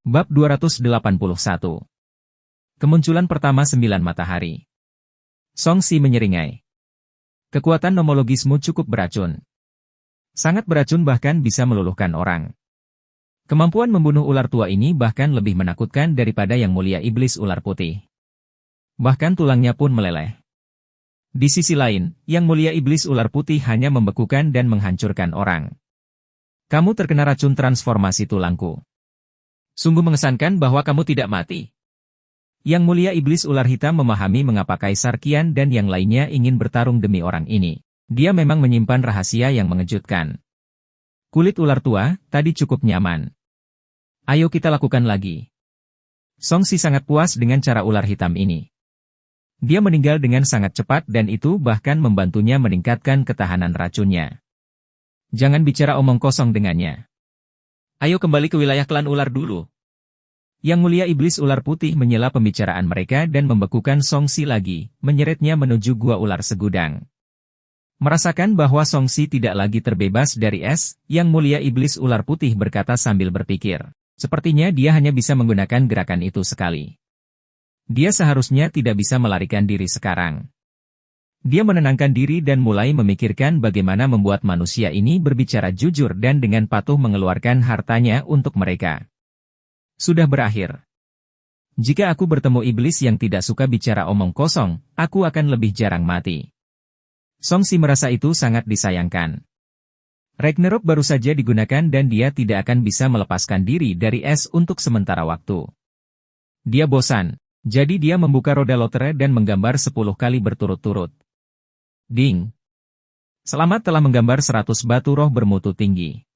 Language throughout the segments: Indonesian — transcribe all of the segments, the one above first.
Bab 281. Kemunculan pertama 9 matahari. Song Si menyeringai. Kekuatan nomologismu cukup beracun. Sangat beracun, bahkan bisa meluluhkan orang. Kemampuan membunuh ular tua ini bahkan lebih menakutkan daripada yang mulia iblis ular putih. Bahkan tulangnya pun meleleh. Di sisi lain, yang mulia iblis ular putih hanya membekukan dan menghancurkan orang. Kamu terkena racun transformasi tulangku. Sungguh mengesankan bahwa kamu tidak mati. Yang mulia iblis ular hitam memahami mengapa Kaisar Qian dan yang lainnya ingin bertarung demi orang ini. Dia memang menyimpan rahasia yang mengejutkan. Kulit ular tua, tadi cukup nyaman. Ayo kita lakukan lagi. Song Si sangat puas dengan cara ular hitam ini. Dia meninggal dengan sangat cepat dan itu bahkan membantunya meningkatkan ketahanan racunnya. Jangan bicara omong kosong dengannya. Ayo kembali ke wilayah klan ular dulu. Yang mulia iblis ular putih menyela pembicaraan mereka dan membekukan Song Si lagi, menyeretnya menuju gua ular segudang. Merasakan bahwa Song Si tidak lagi terbebas dari es, yang mulia iblis ular putih berkata sambil berpikir. Sepertinya dia hanya bisa menggunakan gerakan itu sekali. Dia seharusnya tidak bisa melarikan diri sekarang. Dia menenangkan diri dan mulai memikirkan bagaimana membuat manusia ini berbicara jujur dan dengan patuh mengeluarkan hartanya untuk mereka. Sudah berakhir. Jika aku bertemu iblis yang tidak suka bicara omong kosong, aku akan lebih jarang mati. Song Si merasa itu sangat disayangkan. Ragnarok baru saja digunakan dan dia tidak akan bisa melepaskan diri dari es untuk sementara waktu. Dia bosan, jadi dia membuka roda lotre dan menggambar 10 kali berturut-turut. Ding. Selamat telah menggambar 100 batu roh bermutu tinggi.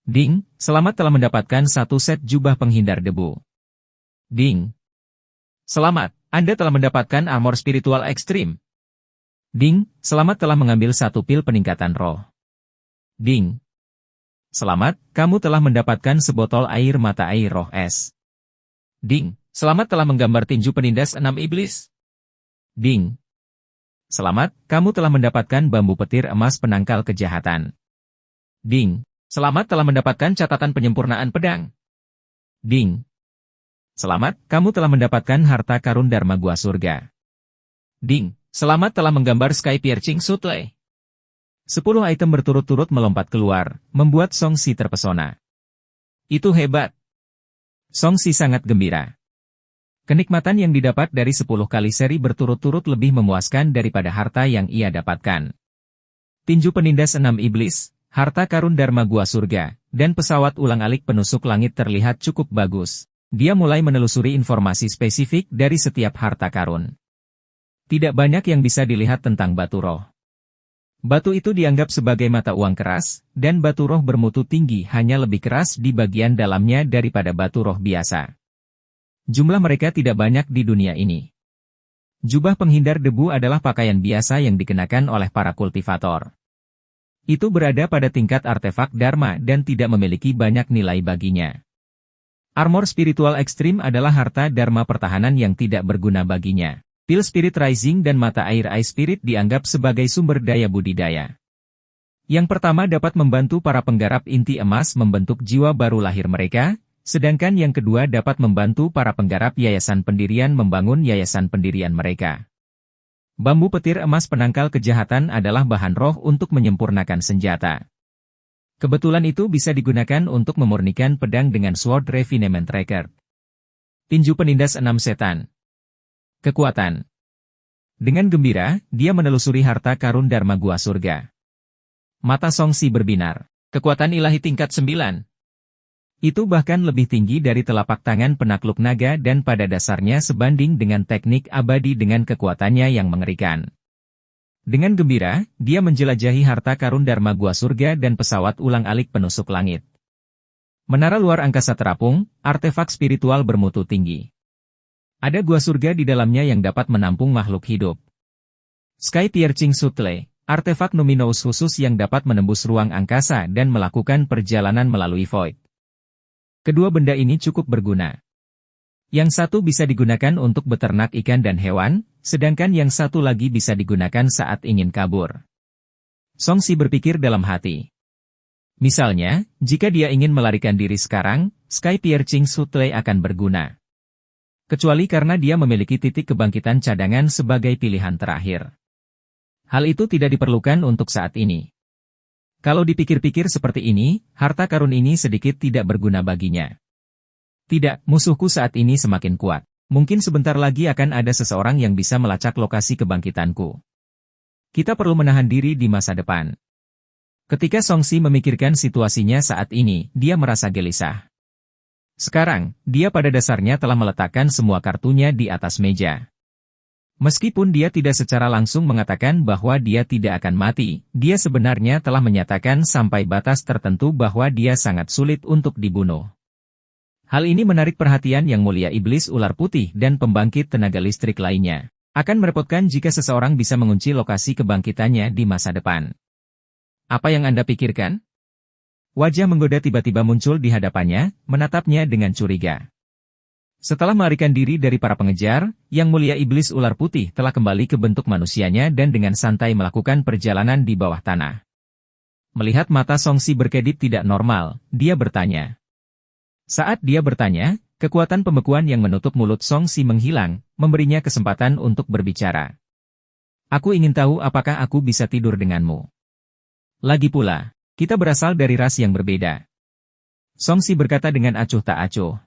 Ding. Selamat telah mendapatkan 1 set jubah penghindar debu. Ding. Selamat, Anda telah mendapatkan armor spiritual ekstrim. Ding. Selamat telah mengambil 1 pil peningkatan roh. Ding. Selamat, kamu telah mendapatkan sebotol air mata air roh es. Ding. Selamat telah menggambar tinju penindas 6 iblis. Ding. Selamat, kamu telah mendapatkan bambu petir emas penangkal kejahatan. Ding. Selamat telah mendapatkan catatan penyempurnaan pedang. Ding. Selamat, kamu telah mendapatkan harta karun Dharma Gua Surga. Ding. Selamat telah menggambar Sky Piercing Sutle. 10 item berturut-turut melompat keluar, membuat Song Si terpesona. Itu hebat. Song Si sangat gembira. Kenikmatan yang didapat dari 10 kali seri berturut-turut lebih memuaskan daripada harta yang ia dapatkan. Tinju penindas 6 iblis, harta karun Dharma Gua Surga, dan pesawat ulang-alik penusuk langit terlihat cukup bagus. Dia mulai menelusuri informasi spesifik dari setiap harta karun. Tidak banyak yang bisa dilihat tentang batu roh. Batu itu dianggap sebagai mata uang keras, dan batu roh bermutu tinggi hanya lebih keras di bagian dalamnya daripada batu roh biasa. Jumlah mereka tidak banyak di dunia ini. Jubah penghindar debu adalah pakaian biasa yang dikenakan oleh para kultivator. Itu berada pada tingkat artefak Dharma dan tidak memiliki banyak nilai baginya. Armor spiritual ekstrim adalah harta Dharma pertahanan yang tidak berguna baginya. Pil Spirit Rising dan mata air Ice Spirit dianggap sebagai sumber daya budidaya. Yang pertama dapat membantu para penggarap inti emas membentuk jiwa baru lahir mereka, sedangkan yang kedua dapat membantu para penggarap yayasan pendirian membangun yayasan pendirian mereka. Bambu petir emas penangkal kejahatan adalah bahan roh untuk menyempurnakan senjata. Kebetulan itu bisa digunakan untuk memurnikan pedang dengan Sword Refinement Record. Tinju penindas 6 setan. Kekuatan. Dengan gembira, dia menelusuri harta karun Dharma Gua Surga. Mata Song Si berbinar. Kekuatan ilahi tingkat 9. Itu bahkan lebih tinggi dari telapak tangan penakluk naga dan pada dasarnya sebanding dengan teknik abadi dengan kekuatannya yang mengerikan. Dengan gembira, dia menjelajahi harta karun Dharma Gua Surga dan pesawat ulang-alik penusuk langit. Menara luar angkasa terapung, artefak spiritual bermutu tinggi. Ada gua surga di dalamnya yang dapat menampung makhluk hidup. Sky Piercing Sutle, artefak numinous khusus yang dapat menembus ruang angkasa dan melakukan perjalanan melalui void. Kedua benda ini cukup berguna. Yang satu bisa digunakan untuk beternak ikan dan hewan, sedangkan yang satu lagi bisa digunakan saat ingin kabur. Song Si berpikir dalam hati. Misalnya, jika dia ingin melarikan diri sekarang, Sky Piercing Sutle akan berguna. Kecuali karena dia memiliki titik kebangkitan cadangan sebagai pilihan terakhir. Hal itu tidak diperlukan untuk saat ini. Kalau dipikir-pikir seperti ini, harta karun ini sedikit tidak berguna baginya. Tidak, musuhku saat ini semakin kuat. Mungkin sebentar lagi akan ada seseorang yang bisa melacak lokasi kebangkitanku. Kita perlu menahan diri di masa depan. Ketika Songxi memikirkan situasinya saat ini, dia merasa gelisah. Sekarang, dia pada dasarnya telah meletakkan semua kartunya di atas meja. Meskipun dia tidak secara langsung mengatakan bahwa dia tidak akan mati, dia sebenarnya telah menyatakan sampai batas tertentu bahwa dia sangat sulit untuk dibunuh. Hal ini menarik perhatian Yang Mulia Iblis Ular Putih dan pembangkit tenaga listrik lainnya. Akan merepotkan jika seseorang bisa mengunci lokasi kebangkitannya di masa depan. Apa yang Anda pikirkan? Wajah menggoda tiba-tiba muncul di hadapannya, menatapnya dengan curiga. Setelah melarikan diri dari para pengejar, Yang Mulia Iblis Ular Putih telah kembali ke bentuk manusianya dan dengan santai melakukan perjalanan di bawah tanah. Melihat mata Songxi berkedip tidak normal, dia bertanya. Saat dia bertanya, kekuatan pembekuan yang menutup mulut Songxi menghilang, memberinya kesempatan untuk berbicara. Aku ingin tahu apakah aku bisa tidur denganmu. Lagi pula, kita berasal dari ras yang berbeda. Songxi berkata dengan acuh tak acuh.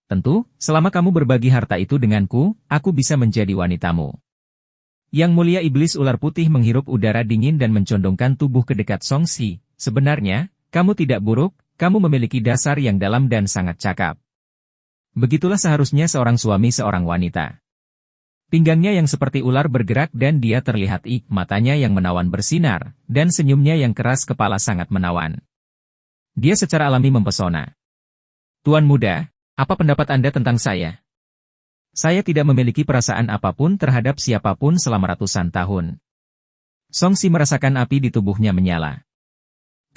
Tentu, selama kamu berbagi harta itu denganku, aku bisa menjadi wanitamu. Yang Mulia Iblis Ular Putih menghirup udara dingin dan mencondongkan tubuh ke dekat Songxi. Sebenarnya, kamu tidak buruk, kamu memiliki dasar yang dalam dan sangat cakap. Begitulah seharusnya seorang suami seorang wanita. Pinggangnya yang seperti ular bergerak dan dia terlihat matanya yang menawan bersinar, dan senyumnya yang keras kepala sangat menawan. Dia secara alami mempesona. Tuan muda, apa pendapat Anda tentang saya? Saya tidak memiliki perasaan apapun terhadap siapapun selama ratusan tahun. Songxi merasakan api di tubuhnya menyala.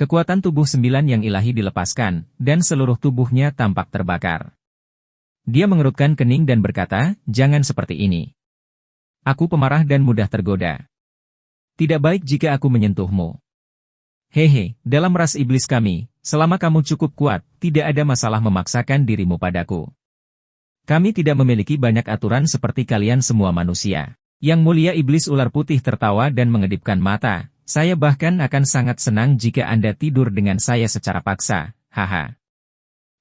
Kekuatan tubuh 9 yang ilahi dilepaskan, dan seluruh tubuhnya tampak terbakar. Dia mengerutkan kening dan berkata, jangan seperti ini. Aku pemarah dan mudah tergoda. Tidak baik jika aku menyentuhmu. Hehe, dalam ras iblis kami, selama kamu cukup kuat, tidak ada masalah memaksakan dirimu padaku. Kami tidak memiliki banyak aturan seperti kalian semua manusia. Yang Mulia Iblis Ular Putih tertawa dan mengedipkan mata. Saya bahkan akan sangat senang jika Anda tidur dengan saya secara paksa, haha.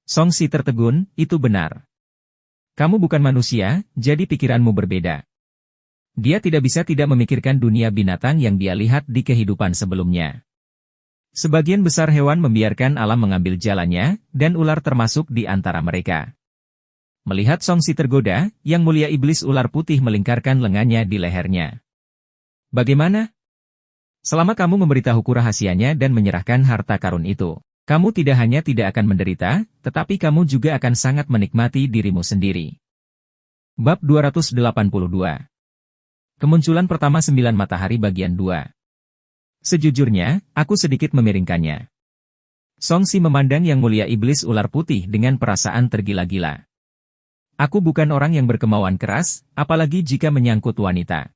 Songxi tertegun, itu benar. Kamu bukan manusia, jadi pikiranmu berbeda. Dia tidak bisa tidak memikirkan dunia binatang yang dia lihat di kehidupan sebelumnya. Sebagian besar hewan membiarkan alam mengambil jalannya, dan ular termasuk di antara mereka. Melihat Songxi tergoda, Yang Mulia Iblis Ular Putih melingkarkan lengannya di lehernya. Bagaimana? Selama kamu memberitahuku rahasianya dan menyerahkan harta karun itu, kamu tidak hanya tidak akan menderita, tetapi kamu juga akan sangat menikmati dirimu sendiri. Bab 282. Kemunculan pertama 9 matahari bagian 2. Sejujurnya, aku sedikit memiringkannya. Songxi memandang Yang Mulia Iblis Ular Putih dengan perasaan tergila-gila. Aku bukan orang yang berkemauan keras, apalagi jika menyangkut wanita.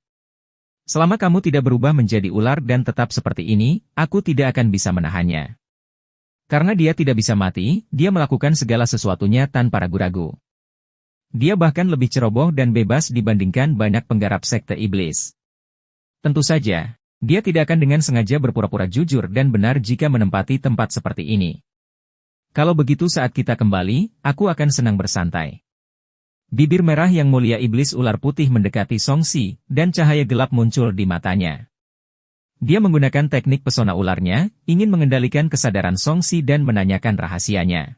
Selama kamu tidak berubah menjadi ular dan tetap seperti ini, aku tidak akan bisa menahannya. Karena dia tidak bisa mati, dia melakukan segala sesuatunya tanpa ragu-ragu. Dia bahkan lebih ceroboh dan bebas dibandingkan banyak penggarap sekte iblis. Tentu saja, dia tidak akan dengan sengaja berpura-pura jujur dan benar jika menempati tempat seperti ini. Kalau begitu saat kita kembali, aku akan senang bersantai. Bibir merah Yang Mulia Iblis Ular Putih mendekati Songxi, dan cahaya gelap muncul di matanya. Dia menggunakan teknik pesona ularnya, ingin mengendalikan kesadaran Songxi dan menanyakan rahasianya.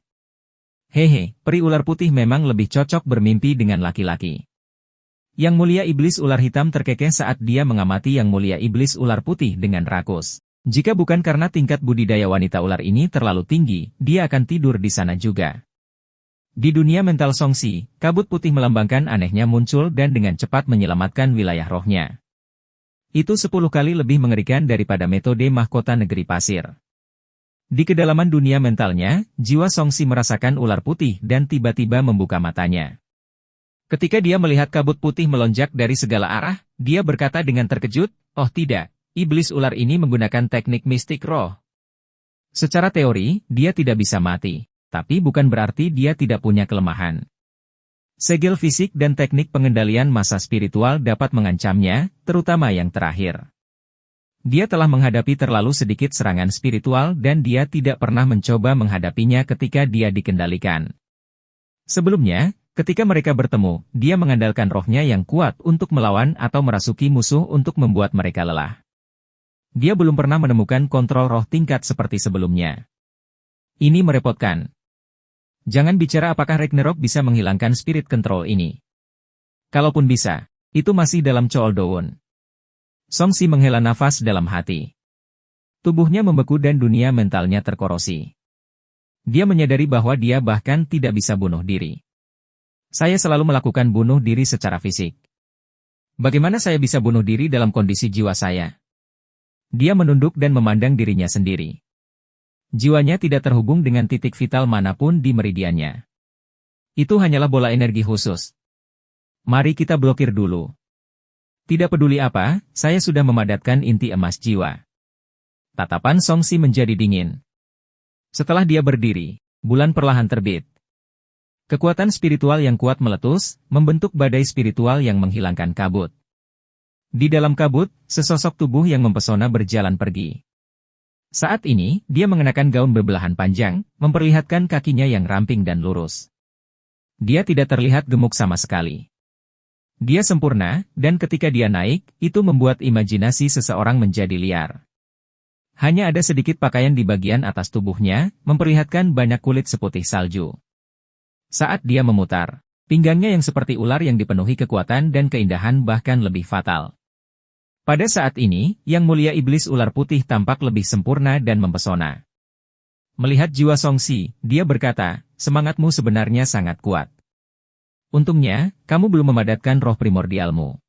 Hehe, peri ular putih memang lebih cocok bermimpi dengan laki-laki. Yang Mulia Iblis Ular Hitam terkekeh saat dia mengamati Yang Mulia Iblis Ular Putih dengan rakus. Jika bukan karena tingkat budidaya wanita ular ini terlalu tinggi, dia akan tidur di sana juga. Di dunia mental Songxi, kabut putih melambangkan anehnya muncul dan dengan cepat menyelamatkan wilayah rohnya. Itu 10 kali lebih mengerikan daripada metode mahkota negeri pasir. Di kedalaman dunia mentalnya, jiwa Songxi merasakan ular putih dan tiba-tiba membuka matanya. Ketika dia melihat kabut putih melonjak dari segala arah, dia berkata dengan terkejut, oh tidak, iblis ular ini menggunakan teknik mistik roh. Secara teori, dia tidak bisa mati, tapi bukan berarti dia tidak punya kelemahan. Segel fisik dan teknik pengendalian massa spiritual dapat mengancamnya, terutama yang terakhir. Dia telah menghadapi terlalu sedikit serangan spiritual dan dia tidak pernah mencoba menghadapinya ketika dia dikendalikan. Sebelumnya, ketika mereka bertemu, dia mengandalkan rohnya yang kuat untuk melawan atau merasuki musuh untuk membuat mereka lelah. Dia belum pernah menemukan kontrol roh tingkat seperti sebelumnya. Ini merepotkan. Jangan bicara apakah Ragnarok bisa menghilangkan spirit control ini. Kalaupun bisa, itu masih dalam Chool Down. Song Si menghela nafas dalam hati. Tubuhnya membeku dan dunia mentalnya terkorosi. Dia menyadari bahwa dia bahkan tidak bisa bunuh diri. Saya selalu melakukan bunuh diri secara fisik. Bagaimana saya bisa bunuh diri dalam kondisi jiwa saya? Dia menunduk dan memandang dirinya sendiri. Jiwanya tidak terhubung dengan titik vital manapun di meridiannya. Itu hanyalah bola energi khusus. Mari kita blokir dulu. Tidak peduli apa, saya sudah memadatkan inti emas jiwa. Tatapan Song Si menjadi dingin. Setelah dia berdiri, bulan perlahan terbit. Kekuatan spiritual yang kuat meletus, membentuk badai spiritual yang menghilangkan kabut. Di dalam kabut, sesosok tubuh yang mempesona berjalan pergi. Saat ini, dia mengenakan gaun berbelahan panjang, memperlihatkan kakinya yang ramping dan lurus. Dia tidak terlihat gemuk sama sekali. Dia sempurna, dan ketika dia naik, itu membuat imajinasi seseorang menjadi liar. Hanya ada sedikit pakaian di bagian atas tubuhnya, memperlihatkan banyak kulit seputih salju. Saat dia memutar, pinggangnya yang seperti ular yang dipenuhi kekuatan dan keindahan bahkan lebih fatal. Pada saat ini, Yang Mulia Iblis Ular Putih tampak lebih sempurna dan mempesona. Melihat jiwa Song Si, dia berkata, semangatmu sebenarnya sangat kuat. Untungnya, kamu belum memadatkan roh primordialmu.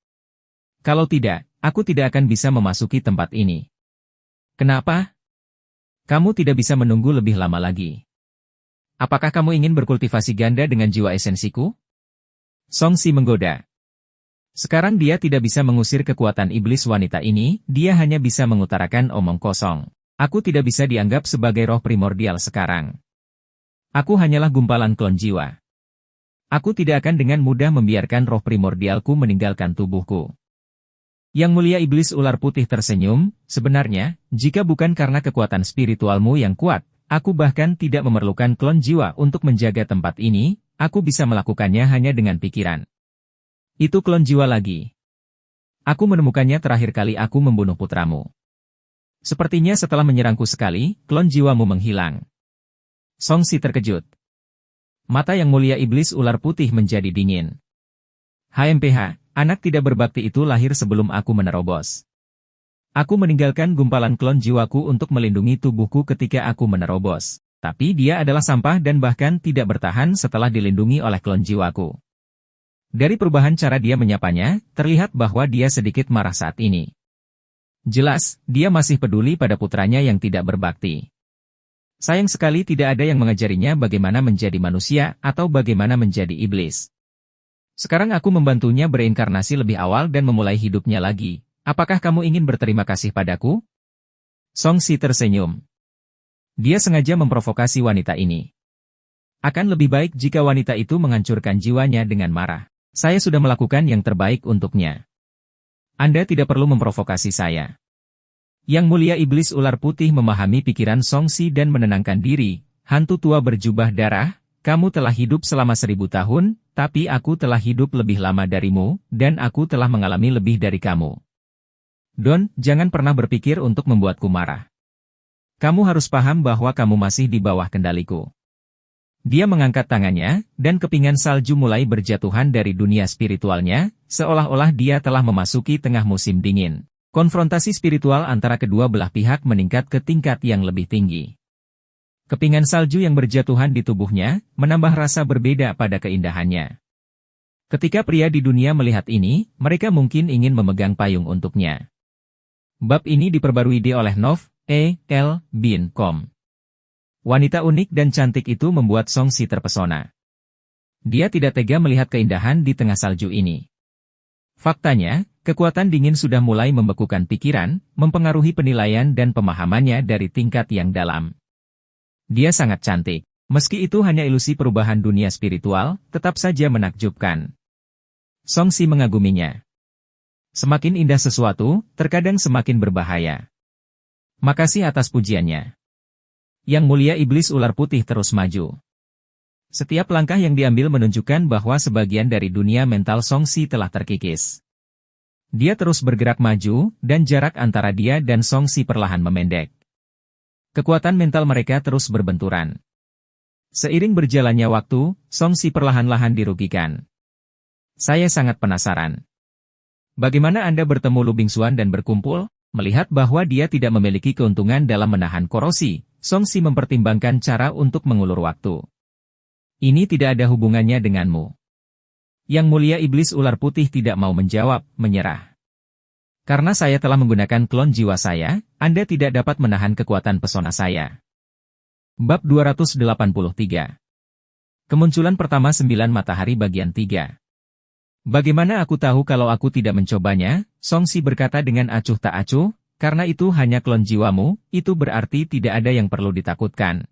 Kalau tidak, aku tidak akan bisa memasuki tempat ini. Kenapa? Kamu tidak bisa menunggu lebih lama lagi. Apakah kamu ingin berkultivasi ganda dengan jiwa esensiku? Song Si menggoda. Sekarang dia tidak bisa mengusir kekuatan iblis wanita ini, dia hanya bisa mengutarakan omong kosong. Aku tidak bisa dianggap sebagai roh primordial sekarang. Aku hanyalah gumpalan klon jiwa. Aku tidak akan dengan mudah membiarkan roh primordialku meninggalkan tubuhku. Yang Mulia Iblis Ular Putih tersenyum, sebenarnya, jika bukan karena kekuatan spiritualmu yang kuat, aku bahkan tidak memerlukan klon jiwa untuk menjaga tempat ini, aku bisa melakukannya hanya dengan pikiran. Itu klon jiwa lagi. Aku menemukannya terakhir kali aku membunuh putramu. Sepertinya setelah menyerangku sekali, klon jiwamu menghilang. Song Si terkejut. Mata Yang Mulia Iblis Ular Putih menjadi dingin. HMPH, anak tidak berbakti itu lahir sebelum aku menerobos. Aku meninggalkan gumpalan klon jiwaku untuk melindungi tubuhku ketika aku menerobos. Tapi dia adalah sampah dan bahkan tidak bertahan setelah dilindungi oleh klon jiwaku. Dari perubahan cara dia menyapanya, terlihat bahwa dia sedikit marah saat ini. Jelas, dia masih peduli pada putranya yang tidak berbakti. Sayang sekali tidak ada yang mengajarinya bagaimana menjadi manusia atau bagaimana menjadi iblis. Sekarang aku membantunya bereinkarnasi lebih awal dan memulai hidupnya lagi. Apakah kamu ingin berterima kasih padaku? Song Si tersenyum. Dia sengaja memprovokasi wanita ini. Akan lebih baik jika wanita itu menghancurkan jiwanya dengan marah. Saya sudah melakukan yang terbaik untuknya. Anda tidak perlu memprovokasi saya. Yang Mulia Iblis Ular Putih memahami pikiran Song Si dan menenangkan diri. Hantu tua berjubah darah, kamu telah hidup selama 1000 tahun, tapi aku telah hidup lebih lama darimu, dan aku telah mengalami lebih dari kamu. Don, jangan pernah berpikir untuk membuatku marah. Kamu harus paham bahwa kamu masih di bawah kendaliku. Dia mengangkat tangannya, dan kepingan salju mulai berjatuhan dari dunia spiritualnya, seolah-olah dia telah memasuki tengah musim dingin. Konfrontasi spiritual antara kedua belah pihak meningkat ke tingkat yang lebih tinggi. Kepingan salju yang berjatuhan di tubuhnya, menambah rasa berbeda pada keindahannya. Ketika pria di dunia melihat ini, mereka mungkin ingin memegang payung untuknya. Bab ini diperbarui oleh Nov.com. Wanita unik dan cantik itu membuat Song Si terpesona. Dia tidak tega melihat keindahan di tengah salju ini. Faktanya, kekuatan dingin sudah mulai membekukan pikiran, mempengaruhi penilaian dan pemahamannya dari tingkat yang dalam. Dia sangat cantik. Meski itu hanya ilusi perubahan dunia spiritual, tetap saja menakjubkan. Song Si mengaguminya. Semakin indah sesuatu, terkadang semakin berbahaya. Makasih atas pujiannya. Yang Mulia Iblis Ular Putih terus maju. Setiap langkah yang diambil menunjukkan bahwa sebagian dari dunia mental Song Si telah terkikis. Dia terus bergerak maju, dan jarak antara dia dan Song Si perlahan memendek. Kekuatan mental mereka terus berbenturan. Seiring berjalannya waktu, Song Si perlahan-lahan dirugikan. Saya sangat penasaran. Bagaimana Anda bertemu Lu Bingxuan dan berkumpul? Melihat bahwa dia tidak memiliki keuntungan dalam menahan korosi, Song Si mempertimbangkan cara untuk mengulur waktu. Ini tidak ada hubungannya denganmu. Yang Mulia Iblis Ular Putih tidak mau menjawab, menyerah. Karena saya telah menggunakan klon jiwa saya, Anda tidak dapat menahan kekuatan pesona saya. Bab 283. Kemunculan pertama 9 matahari bagian 3. Bagaimana aku tahu kalau aku tidak mencobanya? Song Si berkata dengan acuh tak acuh, karena itu hanya klon jiwamu, itu berarti tidak ada yang perlu ditakutkan.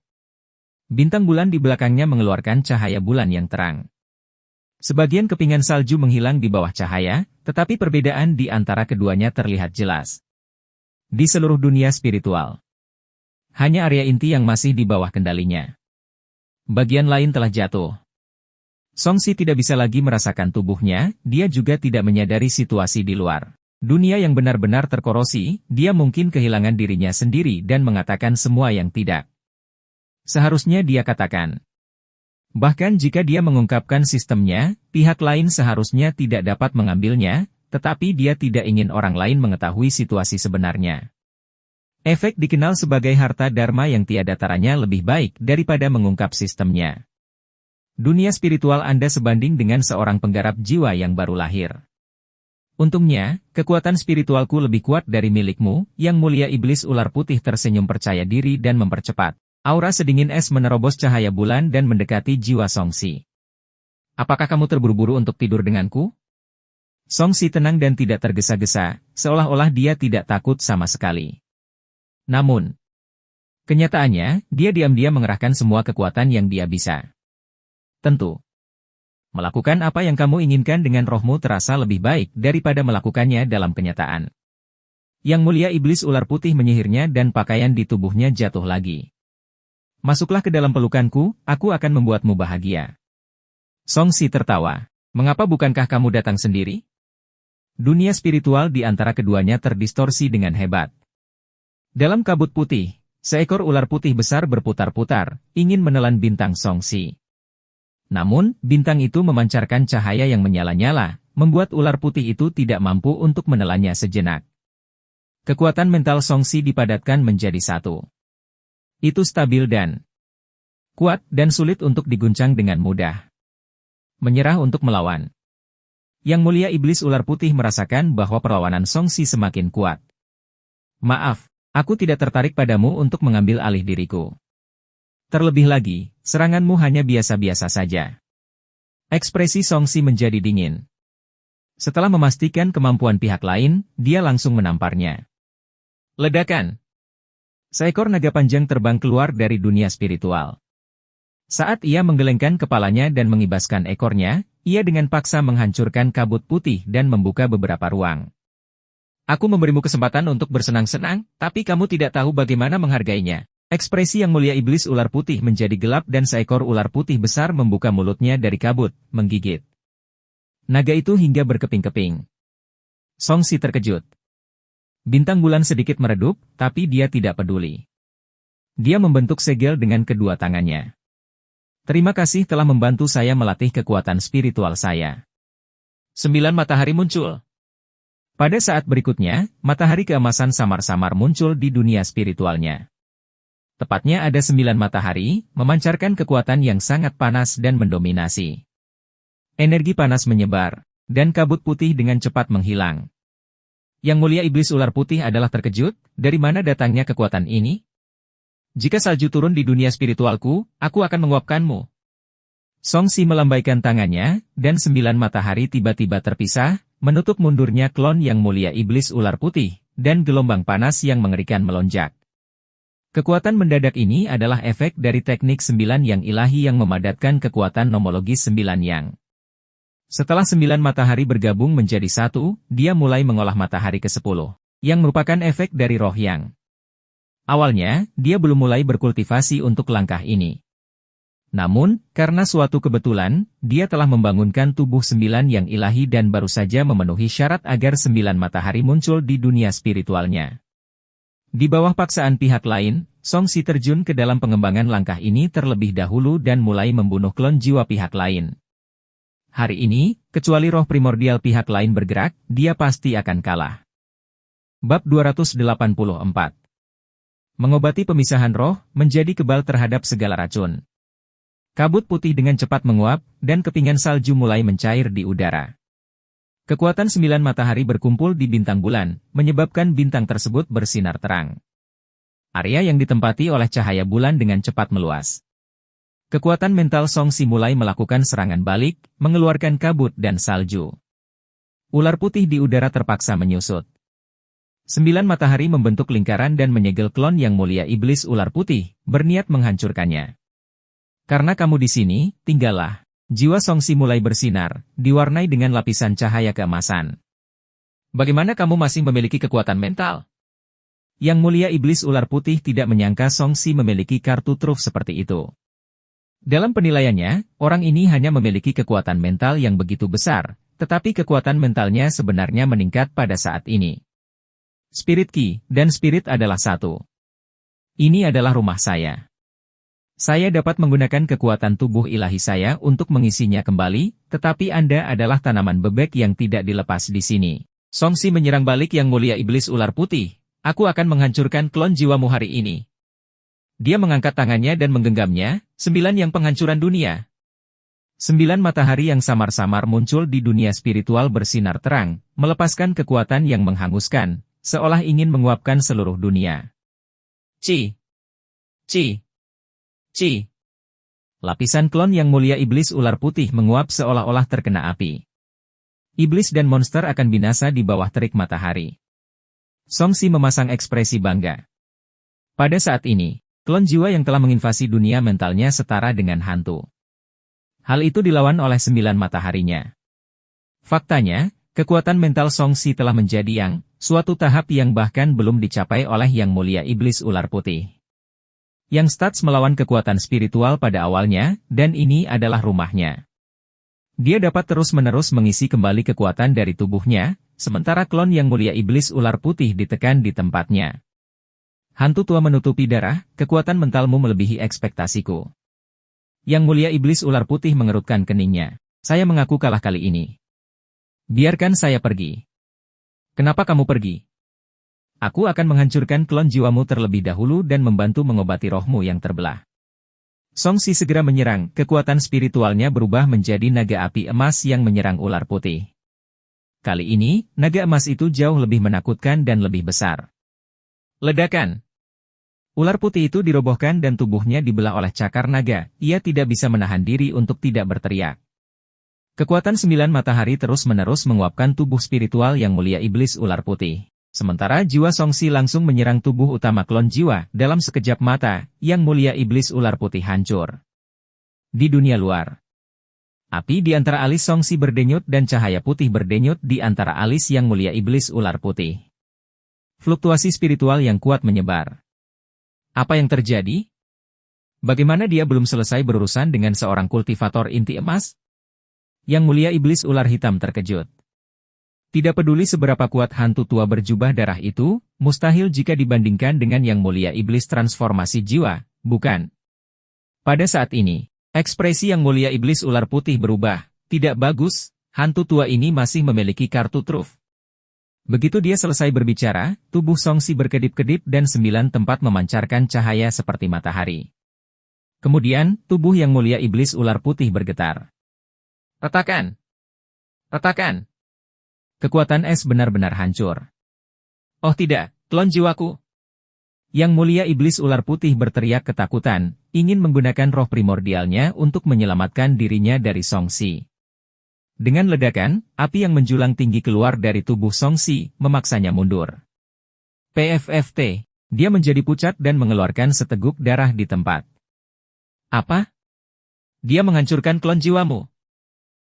Bintang bulan di belakangnya mengeluarkan cahaya bulan yang terang. Sebagian kepingan salju menghilang di bawah cahaya, tetapi perbedaan di antara keduanya terlihat jelas. Di seluruh dunia spiritual, hanya area inti yang masih di bawah kendalinya. Bagian lain telah jatuh. Song Si tidak bisa lagi merasakan tubuhnya, dia juga tidak menyadari situasi di luar. Dunia yang benar-benar terkorosi, dia mungkin kehilangan dirinya sendiri dan mengatakan semua yang tidak seharusnya dia katakan. Bahkan jika dia mengungkapkan sistemnya, pihak lain seharusnya tidak dapat mengambilnya, tetapi dia tidak ingin orang lain mengetahui situasi sebenarnya. Efek dikenal sebagai harta dharma yang tiada taranya lebih baik daripada mengungkap sistemnya. Dunia spiritual Anda sebanding dengan seorang penggarap jiwa yang baru lahir. Untungnya, kekuatan spiritualku lebih kuat dari milikmu, Yang Mulia Iblis Ular Putih tersenyum percaya diri dan mempercepat. Aura sedingin es menerobos cahaya bulan dan mendekati jiwa Song Si. Apakah kamu terburu-buru untuk tidur denganku? Song Si tenang dan tidak tergesa-gesa, seolah-olah dia tidak takut sama sekali. Namun, kenyataannya, dia diam-diam mengerahkan semua kekuatan yang dia bisa. Tentu. Melakukan apa yang kamu inginkan dengan rohmu terasa lebih baik daripada melakukannya dalam kenyataan. Yang Mulia Iblis Ular Putih menyihirnya dan pakaian di tubuhnya jatuh lagi. Masuklah ke dalam pelukanku, aku akan membuatmu bahagia. Song Si tertawa. Mengapa bukankah kamu datang sendiri? Dunia spiritual di antara keduanya terdistorsi dengan hebat. Dalam kabut putih, seekor ular putih besar berputar-putar, ingin menelan bintang Song Si. Namun, bintang itu memancarkan cahaya yang menyala-nyala, membuat ular putih itu tidak mampu untuk menelannya sejenak. Kekuatan mental Song Si dipadatkan menjadi satu. Itu stabil dan kuat dan sulit untuk diguncang dengan mudah. Menyerah untuk melawan. Yang Mulia Iblis Ular Putih merasakan bahwa perlawanan Song Si semakin kuat. Maaf, aku tidak tertarik padamu untuk mengambil alih diriku. Terlebih lagi, seranganmu hanya biasa-biasa saja. Ekspresi Song Si menjadi dingin. Setelah memastikan kemampuan pihak lain, dia langsung menamparnya. Ledakan. Seekor naga panjang terbang keluar dari dunia spiritual. Saat ia menggelengkan kepalanya dan mengibaskan ekornya, ia dengan paksa menghancurkan kabut putih dan membuka beberapa ruang. Aku memberimu kesempatan untuk bersenang-senang, tapi kamu tidak tahu bagaimana menghargainya. Ekspresi Yang Mulia Iblis Ular Putih menjadi gelap dan seekor ular putih besar membuka mulutnya dari kabut, menggigit naga itu hingga berkeping-keping. Song Si terkejut. Bintang bulan sedikit meredup, tapi dia tidak peduli. Dia membentuk segel dengan kedua tangannya. Terima kasih telah membantu saya melatih kekuatan spiritual saya. 9 matahari muncul. Pada saat berikutnya, matahari keemasan samar-samar muncul di dunia spiritualnya. Tepatnya ada 9 matahari, memancarkan kekuatan yang sangat panas dan mendominasi. Energi panas menyebar, dan kabut putih dengan cepat menghilang. Yang Mulia Iblis Ular Putih adalah terkejut, dari mana datangnya kekuatan ini? Jika salju turun di dunia spiritualku, aku akan menguapkanmu. Song Si melambaikan tangannya, dan 9 matahari tiba-tiba terpisah, menutup mundurnya klon Yang Mulia Iblis Ular Putih, dan gelombang panas yang mengerikan melonjak. Kekuatan mendadak ini adalah efek dari teknik 9 yang ilahi yang memadatkan kekuatan nomologis 9 yang. Setelah 9 matahari bergabung menjadi satu, dia mulai mengolah matahari ke-10, yang merupakan efek dari roh yang. Awalnya, dia belum mulai berkultivasi untuk langkah ini. Namun, karena suatu kebetulan, dia telah membangunkan tubuh 9 yang ilahi dan baru saja memenuhi syarat agar 9 matahari muncul di dunia spiritualnya. Di bawah paksaan pihak lain, Song Si terjun ke dalam pengembangan langkah ini terlebih dahulu dan mulai membunuh klon jiwa pihak lain. Hari ini, kecuali roh primordial pihak lain bergerak, dia pasti akan kalah. Bab 284. Mengobati pemisahan roh, menjadi kebal terhadap segala racun. Kabut putih dengan cepat menguap, dan kepingan salju mulai mencair di udara. Kekuatan 9 matahari berkumpul di bintang bulan, menyebabkan bintang tersebut bersinar terang. Area yang ditempati oleh cahaya bulan dengan cepat meluas. Kekuatan mental Song Si mulai melakukan serangan balik, mengeluarkan kabut dan salju. Ular putih di udara terpaksa menyusut. 9 matahari membentuk lingkaran dan menyegel klon yang mulia iblis ular putih, berniat menghancurkannya. Karena kamu di sini, tinggallah. Jiwa Song Si mulai bersinar, diwarnai dengan lapisan cahaya keemasan. Bagaimana kamu masih memiliki kekuatan mental? Yang mulia iblis ular putih tidak menyangka Song Si memiliki kartu truf seperti itu. Dalam penilaiannya, orang ini hanya memiliki kekuatan mental yang begitu besar, tetapi kekuatan mentalnya sebenarnya meningkat pada saat ini. Spirit Ki dan Spirit adalah satu. Ini adalah rumah saya. Saya dapat menggunakan kekuatan tubuh ilahi saya untuk mengisinya kembali, tetapi Anda adalah tanaman bebek yang tidak dilepas di sini. Song Si menyerang balik yang mulia iblis ular putih. Aku akan menghancurkan klon jiwamu hari ini. Dia mengangkat tangannya dan menggenggamnya, 9 yang penghancuran dunia. 9 matahari yang samar-samar muncul di dunia spiritual bersinar terang, melepaskan kekuatan yang menghanguskan, seolah ingin menguapkan seluruh dunia. Ci! Ci! Ci! Lapisan klon yang mulia iblis ular putih menguap seolah-olah terkena api. Iblis dan monster akan binasa di bawah terik matahari. Song Si memasang ekspresi bangga. Pada saat ini, klon jiwa yang telah menginvasi dunia mentalnya setara dengan hantu. Hal itu dilawan oleh 9 mataharinya. Faktanya, kekuatan mental Song Si telah menjadi yang, suatu tahap yang bahkan belum dicapai oleh yang mulia iblis ular putih. Yang stats melawan kekuatan spiritual pada awalnya, dan ini adalah rumahnya. Dia dapat terus-menerus mengisi kembali kekuatan dari tubuhnya, sementara klon yang mulia iblis ular putih ditekan di tempatnya. Hantu tua menutupi darah, kekuatan mentalmu melebihi ekspektasiku. Yang mulia iblis ular putih mengerutkan keningnya. Saya mengaku kalah kali ini. Biarkan saya pergi. Kenapa kamu pergi? Aku akan menghancurkan klon jiwamu terlebih dahulu dan membantu mengobati rohmu yang terbelah. Song Si segera menyerang, kekuatan spiritualnya berubah menjadi naga api emas yang menyerang ular putih. Kali ini, naga emas itu jauh lebih menakutkan dan lebih besar. Ledakan! Ular putih itu dirobohkan dan tubuhnya dibelah oleh cakar naga, ia tidak bisa menahan diri untuk tidak berteriak. Kekuatan 9 matahari terus-menerus menguapkan tubuh spiritual yang mulia iblis ular putih. Sementara jiwa Song Si langsung menyerang tubuh utama klon jiwa, dalam sekejap mata, yang mulia iblis ular putih hancur. Di dunia luar. Api di antara alis Song Si berdenyut dan cahaya putih berdenyut di antara alis yang mulia iblis ular putih. Fluktuasi spiritual yang kuat menyebar. Apa yang terjadi? Bagaimana dia belum selesai berurusan dengan seorang kultivator inti emas? Yang mulia iblis ular hitam terkejut. Tidak peduli seberapa kuat hantu tua berjubah darah itu, mustahil jika dibandingkan dengan yang mulia iblis transformasi jiwa, bukan? Pada saat ini, ekspresi yang mulia iblis ular putih berubah. Tidak bagus, hantu tua ini masih memiliki kartu truf. Begitu dia selesai berbicara, tubuh Song Si berkedip-kedip dan 9 tempat memancarkan cahaya seperti matahari. Kemudian, tubuh yang mulia iblis ular putih bergetar. Retakan! Retakan! Kekuatan es benar-benar hancur. Oh tidak, klon jiwaku! Yang mulia iblis ular putih berteriak ketakutan, ingin menggunakan roh primordialnya untuk menyelamatkan dirinya dari Song Si. Dengan ledakan, api yang menjulang tinggi keluar dari tubuh Song Si, memaksanya mundur. PFFT. Dia menjadi pucat dan mengeluarkan seteguk darah di tempat. Apa? Dia menghancurkan klon jiwamu.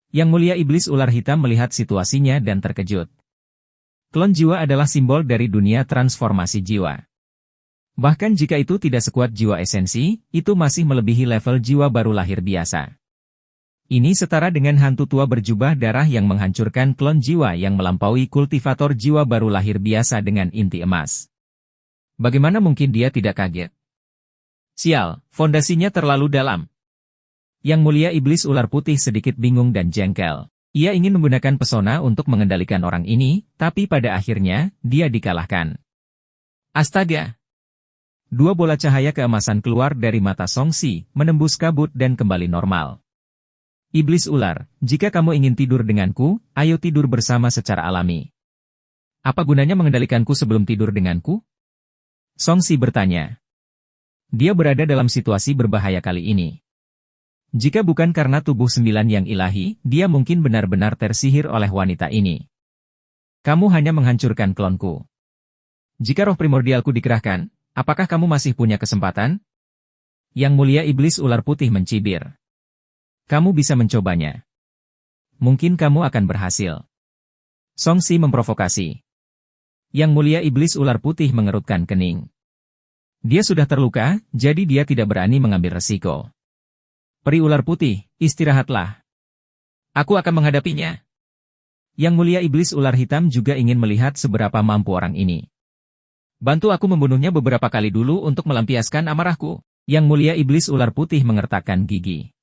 Yang Mulia Iblis Ular Hitam melihat situasinya dan terkejut. Klon jiwa adalah simbol dari dunia transformasi jiwa. Bahkan jika itu tidak sekuat jiwa esensi, itu masih melebihi level jiwa baru lahir biasa. Ini setara dengan hantu tua berjubah darah yang menghancurkan klon jiwa yang melampaui kultivator jiwa baru lahir biasa dengan inti emas. Bagaimana mungkin dia tidak kaget? Sial, fondasinya terlalu dalam. Yang Mulia Iblis Ular Putih sedikit bingung dan jengkel. Ia ingin menggunakan pesona untuk mengendalikan orang ini, tapi pada akhirnya, dia dikalahkan. Astaga! Dua bola cahaya keemasan keluar dari mata Songsi, menembus kabut dan kembali normal. Iblis ular, jika kamu ingin tidur denganku, ayo tidur bersama secara alami. Apa gunanya mengendalikanku sebelum tidur denganku? Songsi bertanya. Dia berada dalam situasi berbahaya kali ini. Jika bukan karena tubuh 9 yang ilahi, dia mungkin benar-benar tersihir oleh wanita ini. Kamu hanya menghancurkan klonku. Jika roh primordialku dikerahkan, apakah kamu masih punya kesempatan? Yang Mulia Iblis Ular Putih mencibir. Kamu bisa mencobanya. Mungkin kamu akan berhasil. Songsi memprovokasi. Yang Mulia Iblis Ular Putih mengerutkan kening. Dia sudah terluka, jadi dia tidak berani mengambil resiko. Peri Ular Putih, istirahatlah. Aku akan menghadapinya. Yang Mulia Iblis Ular Hitam juga ingin melihat seberapa mampu orang ini. Bantu aku membunuhnya beberapa kali dulu untuk melampiaskan amarahku. Yang Mulia Iblis Ular Putih mengertakkan gigi.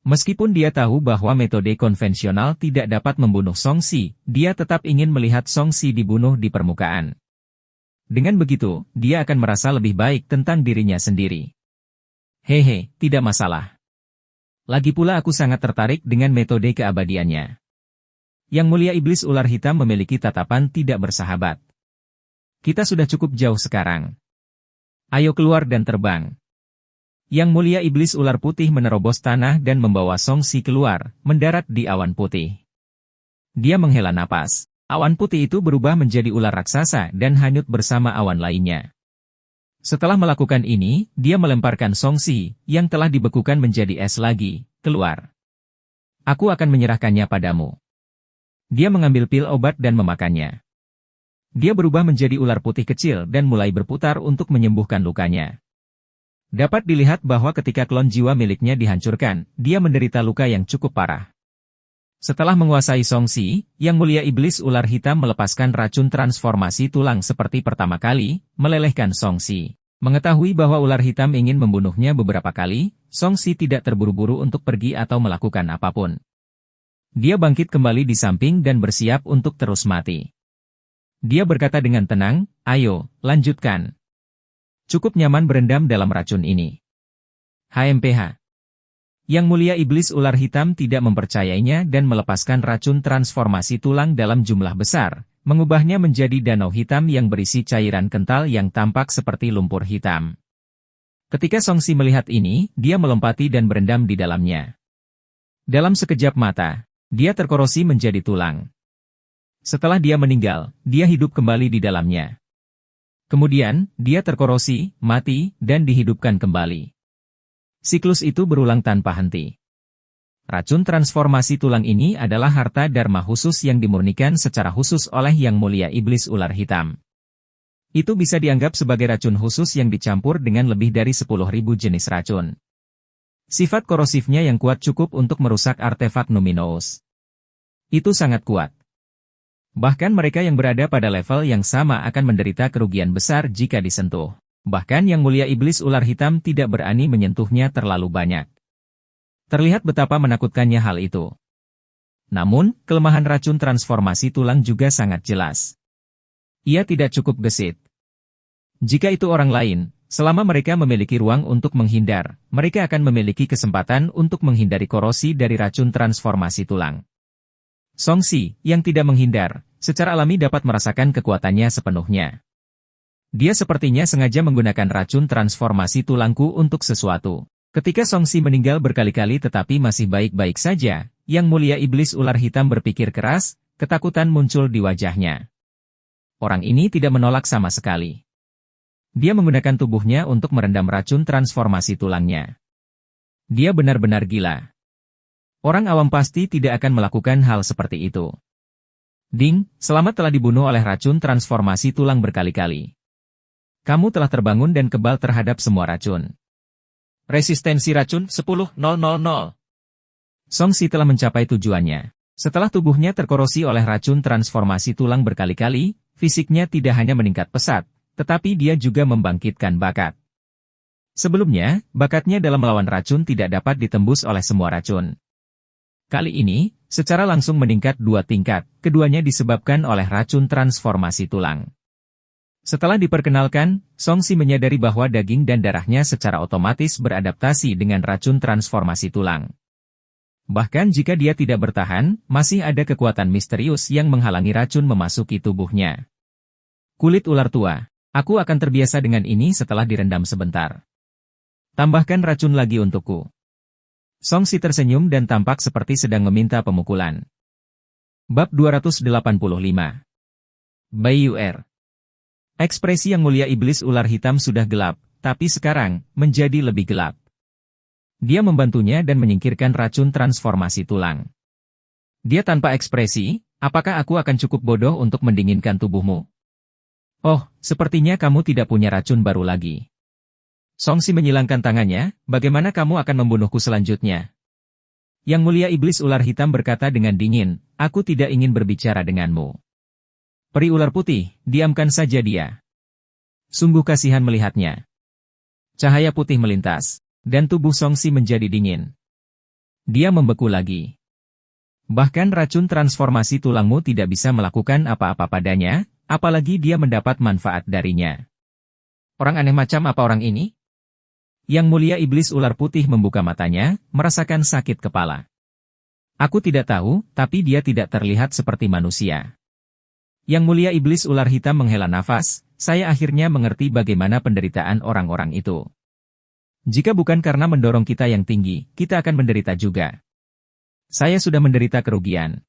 Meskipun dia tahu bahwa metode konvensional tidak dapat membunuh Songsi, dia tetap ingin melihat Songsi dibunuh di permukaan. Dengan begitu, dia akan merasa lebih baik tentang dirinya sendiri. Hehe, tidak masalah. Lagi pula aku sangat tertarik dengan metode keabadiannya. Yang Mulia Iblis Ular Hitam memiliki tatapan tidak bersahabat. Kita sudah cukup jauh sekarang. Ayo keluar dan terbang. Yang Mulia Iblis Ular Putih menerobos tanah dan membawa Songsi keluar, mendarat di awan putih. Dia menghela napas. Awan putih itu berubah menjadi ular raksasa dan hanyut bersama awan lainnya. Setelah melakukan ini, dia melemparkan Songsi, yang telah dibekukan menjadi es lagi, keluar. Aku akan menyerahkannya padamu. Dia mengambil pil obat dan memakannya. Dia berubah menjadi ular putih kecil dan mulai berputar untuk menyembuhkan lukanya. Dapat dilihat bahwa ketika klon jiwa miliknya dihancurkan, dia menderita luka yang cukup parah. Setelah menguasai Songsi, Yang Mulia Iblis Ular Hitam melepaskan racun transformasi tulang seperti pertama kali, melelehkan Songsi. Mengetahui bahwa ular hitam ingin membunuhnya beberapa kali, Songsi tidak terburu-buru untuk pergi atau melakukan apapun. Dia bangkit kembali di samping dan bersiap untuk terus mati. Dia berkata dengan tenang, ayo, lanjutkan. Cukup nyaman berendam dalam racun ini. HMPH. Yang Mulia Iblis Ular Hitam tidak mempercayainya dan melepaskan racun transformasi tulang dalam jumlah besar, mengubahnya menjadi danau hitam yang berisi cairan kental yang tampak seperti lumpur hitam. Ketika Songsi melihat ini, dia melompati dan berendam di dalamnya. Dalam sekejap mata, dia terkorosi menjadi tulang. Setelah dia meninggal, dia hidup kembali di dalamnya. Kemudian, dia terkorosi, mati, dan dihidupkan kembali. Siklus itu berulang tanpa henti. Racun transformasi tulang ini adalah harta dharma khusus yang dimurnikan secara khusus oleh Yang Mulia Iblis Ular Hitam. Itu bisa dianggap sebagai racun khusus yang dicampur dengan lebih dari 10.000 jenis racun. Sifat korosifnya yang kuat cukup untuk merusak artefak Numinous. Itu sangat kuat. Bahkan mereka yang berada pada level yang sama akan menderita kerugian besar jika disentuh. Bahkan Yang Mulia Iblis Ular Hitam tidak berani menyentuhnya terlalu banyak. Terlihat betapa menakutkannya hal itu. Namun, kelemahan racun transformasi tulang juga sangat jelas. Ia tidak cukup gesit. Jika itu orang lain, selama mereka memiliki ruang untuk menghindar, mereka akan memiliki kesempatan untuk menghindari korosi dari racun transformasi tulang. Songsi, yang tidak menghindar, secara alami dapat merasakan kekuatannya sepenuhnya. Dia sepertinya sengaja menggunakan racun transformasi tulangku untuk sesuatu. Ketika Songsi meninggal berkali-kali tetapi masih baik-baik saja, Yang Mulia Iblis Ular Hitam berpikir keras, ketakutan muncul di wajahnya. Orang ini tidak menolak sama sekali. Dia menggunakan tubuhnya untuk merendam racun transformasi tulangnya. Dia benar-benar gila. Orang awam pasti tidak akan melakukan hal seperti itu. Ding, selamat telah dibunuh oleh racun transformasi tulang berkali-kali. Kamu telah terbangun dan kebal terhadap semua racun. Resistensi racun 10.000. Song Si telah mencapai tujuannya. Setelah tubuhnya terkorosi oleh racun transformasi tulang berkali-kali, fisiknya tidak hanya meningkat pesat, tetapi dia juga membangkitkan bakat. Sebelumnya, bakatnya dalam melawan racun tidak dapat ditembus oleh semua racun. Kali ini, secara langsung meningkat 2 tingkat, keduanya disebabkan oleh racun transformasi tulang. Setelah diperkenalkan, Song Si menyadari bahwa daging dan darahnya secara otomatis beradaptasi dengan racun transformasi tulang. Bahkan jika dia tidak bertahan, masih ada kekuatan misterius yang menghalangi racun memasuki tubuhnya. Kulit ular tua. Aku akan terbiasa dengan ini setelah direndam sebentar. Tambahkan racun lagi untukku. Song Si tersenyum dan tampak seperti sedang meminta pemukulan. Bab 285. Bayuer. Ekspresi Yang Mulia Iblis Ular Hitam sudah gelap, tapi sekarang, menjadi lebih gelap. Dia membantunya dan menyingkirkan racun transformasi tulang. Dia tanpa ekspresi, apakah aku akan cukup bodoh untuk mendinginkan tubuhmu? Oh, sepertinya kamu tidak punya racun baru lagi. Song Si menyilangkan tangannya, bagaimana kamu akan membunuhku selanjutnya? Yang Mulia Iblis Ular Hitam berkata dengan dingin, aku tidak ingin berbicara denganmu. Peri ular putih, diamkan saja dia. Sungguh kasihan melihatnya. Cahaya putih melintas, dan tubuh Song Si menjadi dingin. Dia membeku lagi. Bahkan racun transformasi tulangmu tidak bisa melakukan apa-apa padanya, apalagi dia mendapat manfaat darinya. Orang aneh macam apa orang ini? Yang Mulia Iblis Ular Putih membuka matanya, merasakan sakit kepala. Aku tidak tahu, tapi dia tidak terlihat seperti manusia. Yang Mulia Iblis Ular Hitam menghela nafas, saya akhirnya mengerti bagaimana penderitaan orang-orang itu. Jika bukan karena mendorong kita yang tinggi, kita akan menderita juga. Saya sudah menderita kerugian.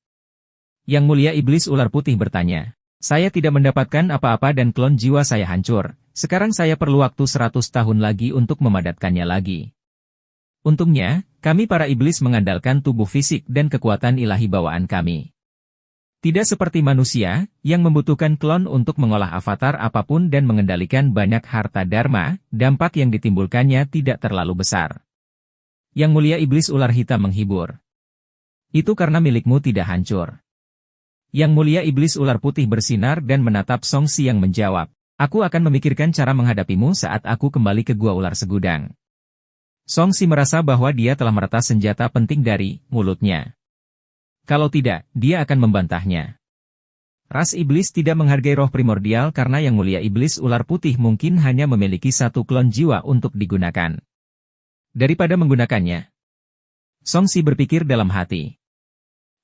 Yang Mulia Iblis Ular Putih bertanya. Saya tidak mendapatkan apa-apa dan klon jiwa saya hancur. Sekarang saya perlu waktu 100 tahun lagi untuk memadatkannya lagi. Untungnya, kami para iblis mengandalkan tubuh fisik dan kekuatan ilahi bawaan kami. Tidak seperti manusia, yang membutuhkan klon untuk mengolah avatar apapun dan mengendalikan banyak harta dharma, dampak yang ditimbulkannya tidak terlalu besar. Yang Mulia Iblis Ular Hitam menghibur. Itu karena milikmu tidak hancur. Yang Mulia Iblis Ular Putih bersinar dan menatap Song Si yang menjawab, aku akan memikirkan cara menghadapimu saat aku kembali ke Gua Ular Segudang. Song Si merasa bahwa dia telah meretas senjata penting dari mulutnya. Kalau tidak, dia akan membantahnya. Ras iblis tidak menghargai roh primordial karena Yang Mulia Iblis Ular Putih mungkin hanya memiliki satu klon jiwa untuk digunakan. Daripada menggunakannya, Song Si berpikir dalam hati.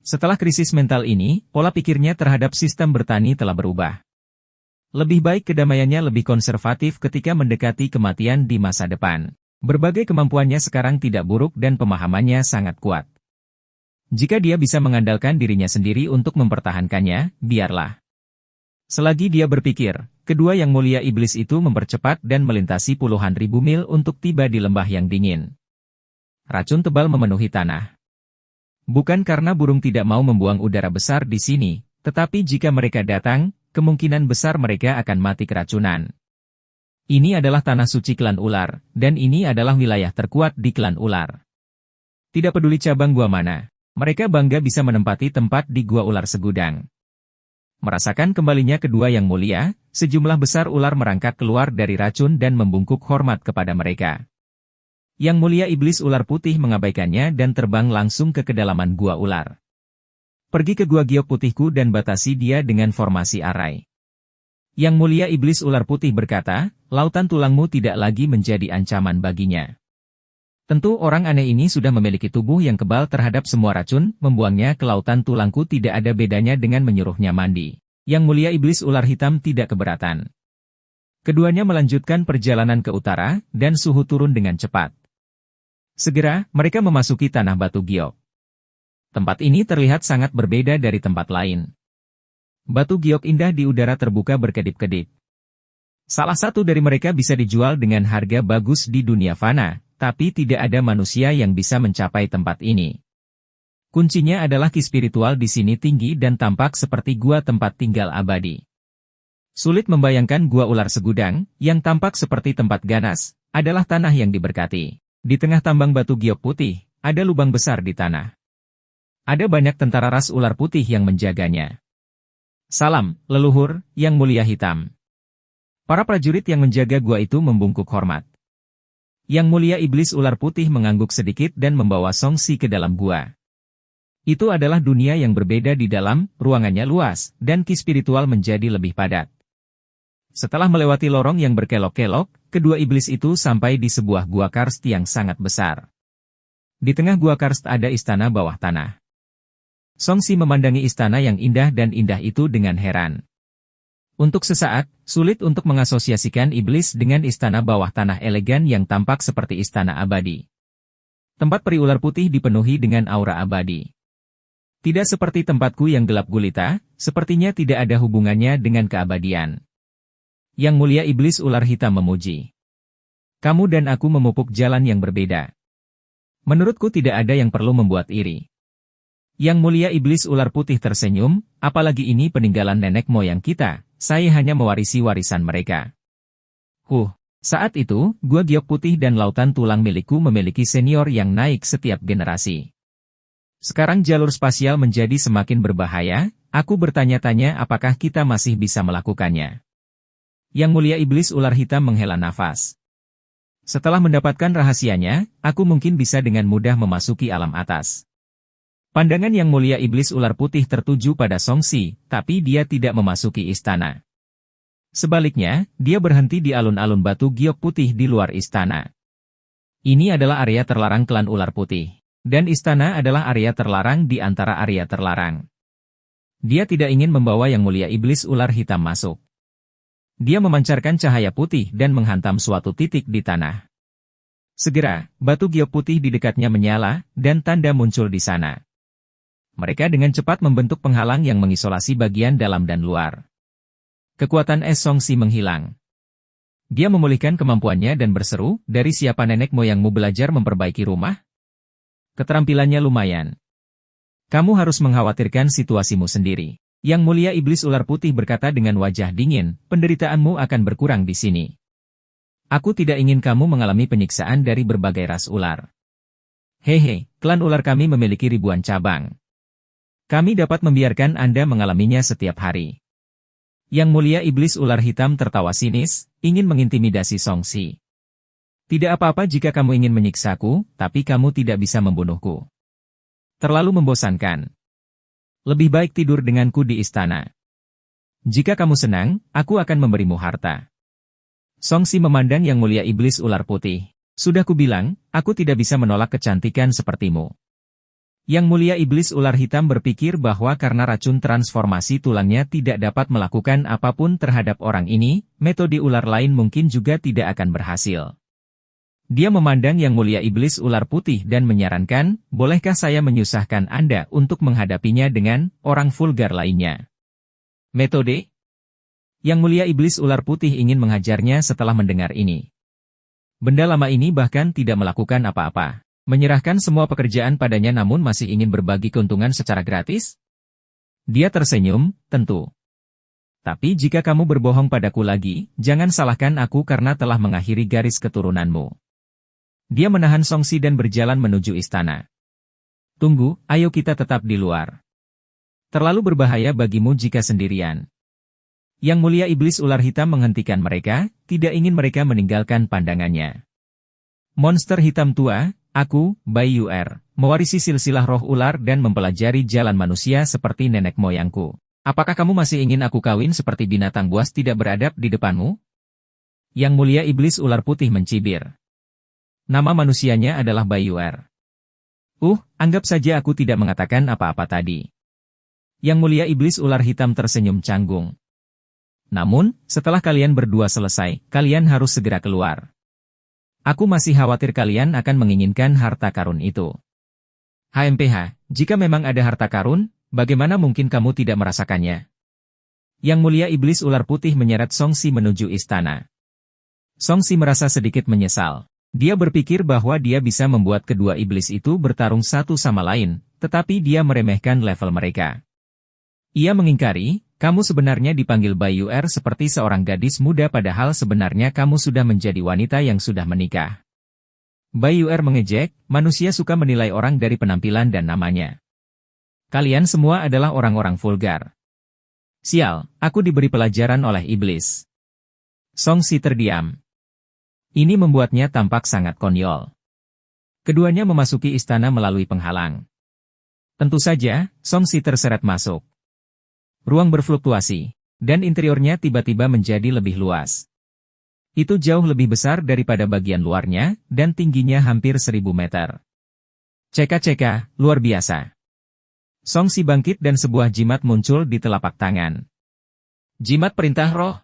Setelah krisis mental ini, pola pikirnya terhadap sistem bertani telah berubah. Lebih baik kedamaiannya lebih konservatif ketika mendekati kematian di masa depan. Berbagai kemampuannya sekarang tidak buruk dan pemahamannya sangat kuat. Jika dia bisa mengandalkan dirinya sendiri untuk mempertahankannya, biarlah. Selagi dia berpikir, kedua Yang Mulia Iblis itu mempercepat dan melintasi puluhan ribu mil untuk tiba di lembah yang dingin. Racun tebal memenuhi tanah. Bukan karena burung tidak mau membuang udara besar di sini, tetapi jika mereka datang, kemungkinan besar mereka akan mati keracunan. Ini adalah tanah suci klan ular, dan ini adalah wilayah terkuat di klan ular. Tidak peduli cabang gua mana, mereka bangga bisa menempati tempat di Gua Ular Segudang. Merasakan kembalinya kedua Yang Mulia, sejumlah besar ular merangkak keluar dari racun dan membungkuk hormat kepada mereka. Yang Mulia Iblis Ular Putih mengabaikannya dan terbang langsung ke kedalaman Gua Ular. Pergi ke Gua Giok Putihku dan batasi dia dengan formasi arai. Yang Mulia Iblis Ular Putih berkata, lautan tulangmu tidak lagi menjadi ancaman baginya. Tentu orang aneh ini sudah memiliki tubuh yang kebal terhadap semua racun, membuangnya ke lautan tulangku tidak ada bedanya dengan menyuruhnya mandi. Yang Mulia Iblis Ular Hitam tidak keberatan. Keduanya melanjutkan perjalanan ke utara, dan suhu turun dengan cepat. Segera, mereka memasuki tanah batu giok. Tempat ini terlihat sangat berbeda dari tempat lain. Batu giok indah di udara terbuka berkedip-kedip. Salah satu dari mereka bisa dijual dengan harga bagus di dunia fana, tapi tidak ada manusia yang bisa mencapai tempat ini. Kuncinya adalah ki spiritual di sini tinggi dan tampak seperti gua tempat tinggal abadi. Sulit membayangkan gua ular segudang, yang tampak seperti tempat ganas, adalah tanah yang diberkati. Di tengah tambang batu giok putih, ada lubang besar di tanah. Ada banyak tentara ras ular putih yang menjaganya. Salam, leluhur, yang mulia hitam. Para prajurit yang menjaga gua itu membungkuk hormat. Yang mulia iblis ular putih mengangguk sedikit dan membawa Song Si ke dalam gua. Itu adalah dunia yang berbeda di dalam, ruangannya luas, dan ki spiritual menjadi lebih padat. Setelah melewati lorong yang berkelok-kelok, kedua iblis itu sampai di sebuah gua karst yang sangat besar. Di tengah gua karst ada istana bawah tanah. Song Si memandangi istana yang indah dan indah itu dengan heran. Untuk sesaat, sulit untuk mengasosiasikan iblis dengan istana bawah tanah elegan yang tampak seperti istana abadi. Tempat peri ular putih dipenuhi dengan aura abadi. Tidak seperti tempatku yang gelap gulita, sepertinya tidak ada hubungannya dengan keabadian. Yang mulia iblis ular hitam memuji. Kamu dan aku memupuk jalan yang berbeda. Menurutku tidak ada yang perlu membuat iri. Yang mulia iblis ular putih tersenyum, apalagi ini peninggalan nenek moyang kita. Saya hanya mewarisi warisan mereka. Saat itu, gua giok putih dan lautan tulang milikku memiliki senior yang naik setiap generasi. Sekarang jalur spasial menjadi semakin berbahaya, aku bertanya-tanya apakah kita masih bisa melakukannya. Yang mulia iblis ular hitam menghela nafas. Setelah mendapatkan rahasianya, aku mungkin bisa dengan mudah memasuki alam atas. Pandangan yang mulia iblis ular putih tertuju pada Song Si, tapi dia tidak memasuki istana. Sebaliknya, dia berhenti di alun-alun batu giok putih di luar istana. Ini adalah area terlarang klan ular putih, dan istana adalah area terlarang di antara area terlarang. Dia tidak ingin membawa yang mulia iblis ular hitam masuk. Dia memancarkan cahaya putih dan menghantam suatu titik di tanah. Segera, batu giok putih di dekatnya menyala, dan tanda muncul di sana. Mereka dengan cepat membentuk penghalang yang mengisolasi bagian dalam dan luar. Kekuatan es Song Si menghilang. Dia memulihkan kemampuannya dan berseru, dari siapa nenek moyangmu belajar memperbaiki rumah? Keterampilannya lumayan. Kamu harus mengkhawatirkan situasimu sendiri. Yang mulia iblis ular putih berkata dengan wajah dingin, penderitaanmu akan berkurang di sini. Aku tidak ingin kamu mengalami penyiksaan dari berbagai ras ular. Hehe, klan ular kami memiliki ribuan cabang. Kami dapat membiarkan Anda mengalaminya setiap hari. Yang mulia iblis ular hitam tertawa sinis, ingin mengintimidasi Song Si. Tidak apa-apa jika kamu ingin menyiksaku, tapi kamu tidak bisa membunuhku. Terlalu membosankan. Lebih baik tidur denganku di istana. Jika kamu senang, aku akan memberimu harta. Song Si memandang yang mulia iblis ular putih. Sudah kubilang, aku tidak bisa menolak kecantikan sepertimu. Yang mulia iblis ular hitam berpikir bahwa karena racun transformasi tulangnya tidak dapat melakukan apapun terhadap orang ini, metode ular lain mungkin juga tidak akan berhasil. Dia memandang yang mulia iblis ular putih dan menyarankan, bolehkah saya menyusahkan Anda untuk menghadapinya dengan orang vulgar lainnya? Metode? Yang mulia iblis ular putih ingin menghajarnya setelah mendengar ini. Benda lama ini bahkan tidak melakukan apa-apa. Menyerahkan semua pekerjaan padanya namun masih ingin berbagi keuntungan secara gratis? Dia tersenyum, tentu. Tapi jika kamu berbohong padaku lagi, jangan salahkan aku karena telah mengakhiri garis keturunanmu. Dia menahan Song Si dan berjalan menuju istana. Tunggu, ayo kita tetap di luar. Terlalu berbahaya bagimu jika sendirian. Yang mulia iblis ular hitam menghentikan mereka, tidak ingin mereka meninggalkan pandangannya. Monster hitam tua, aku, Bai Yuer, mewarisi silsilah roh ular dan mempelajari jalan manusia seperti nenek moyangku. Apakah kamu masih ingin aku kawin seperti binatang buas tidak beradab di depanmu? Yang mulia iblis ular putih mencibir. Nama manusianya adalah Bai Yuer. Anggap saja aku tidak mengatakan apa-apa tadi. Yang mulia iblis ular hitam tersenyum canggung. Namun, setelah kalian berdua selesai, kalian harus segera keluar. Aku masih khawatir kalian akan menginginkan harta karun itu. HMPH, jika memang ada harta karun, bagaimana mungkin kamu tidak merasakannya? Yang Mulia Iblis Ular Putih menyeret Song Si menuju istana. Song Si merasa sedikit menyesal. Dia berpikir bahwa dia bisa membuat kedua iblis itu bertarung satu sama lain, tetapi dia meremehkan level mereka. Ia mengingkari, kamu sebenarnya dipanggil Bayu Er seperti seorang gadis muda padahal sebenarnya kamu sudah menjadi wanita yang sudah menikah. Bayu Er mengejek, manusia suka menilai orang dari penampilan dan namanya. Kalian semua adalah orang-orang vulgar. Sial, aku diberi pelajaran oleh iblis. Song Si terdiam. Ini membuatnya tampak sangat konyol. Keduanya memasuki istana melalui penghalang. Tentu saja, Song Si terseret masuk. Ruang berfluktuasi, dan interiornya tiba-tiba menjadi lebih luas. Itu jauh lebih besar daripada bagian luarnya, dan tingginya hampir 1000 meter. Ceka-ceka, luar biasa. Song Si bangkit dan sebuah jimat muncul di telapak tangan. Jimat perintah roh.